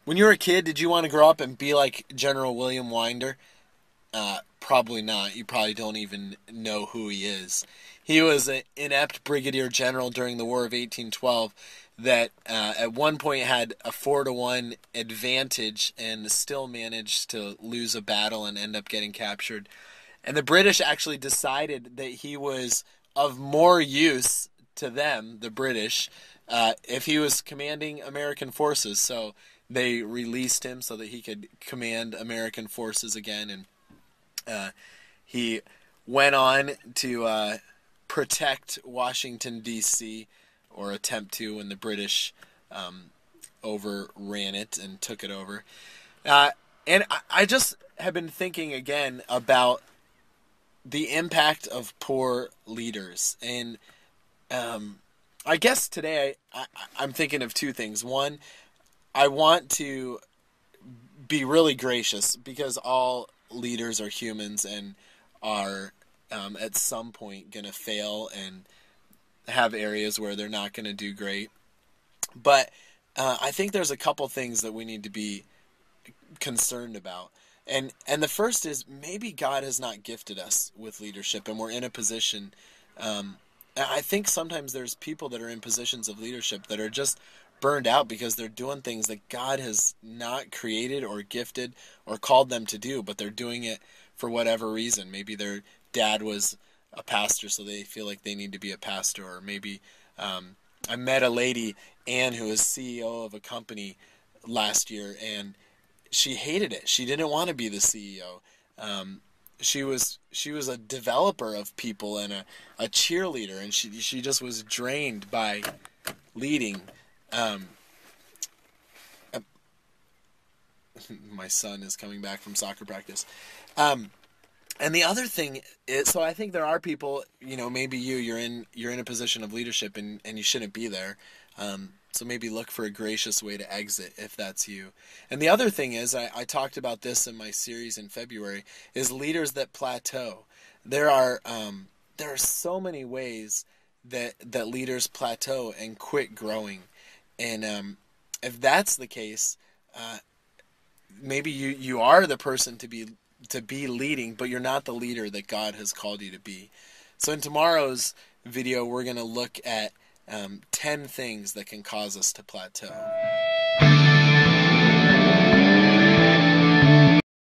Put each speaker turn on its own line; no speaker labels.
When you were a kid, did you want to grow up and be like General William Winder? Probably not. You probably don't even know who he is. He was an inept brigadier general during the War of 1812 that at one point had a 4-1 advantage and still managed to lose a battle and end up getting captured. And the British actually decided that he was of more use to them, the British, if he was commanding American forces. So they released him so that he could command American forces again. And he went on to protect Washington, D.C., or attempt to when the British overran it and took it over. And I just have been thinking again about the impact of poor leaders. And I guess today I'm thinking of two things. One, I want to be really gracious because all leaders are humans and are at some point going to fail and have areas where they're not going to do great. But I think there's a couple things that we need to be concerned about. And the first is maybe God has not gifted us with leadership and we're in a position. I think sometimes there's people that are in positions of leadership that are just burned out because they're doing things that God has not created or gifted or called them to do, but they're doing it for whatever reason. Maybe their dad was a pastor, so they feel like they need to be a pastor. Or maybe I met a lady, Ann, who was CEO of a company last year, and she hated it. She didn't want to be the CEO. She was a developer of people and a cheerleader, and she just was drained by leading. Um, my son is coming back from soccer practice. And the other thing is, so I think there are people, maybe you're in a position of leadership and you shouldn't be there. So maybe look for a gracious way to exit if that's you. And the other thing is, I talked about this in my series in February, is leaders that plateau. There are so many ways that leaders plateau and quit growing. And if that's the case, maybe you are the person to be leading, but you're not the leader that God has called you to be. So in tomorrow's video, we're going to look at 10 things that can cause us to plateau.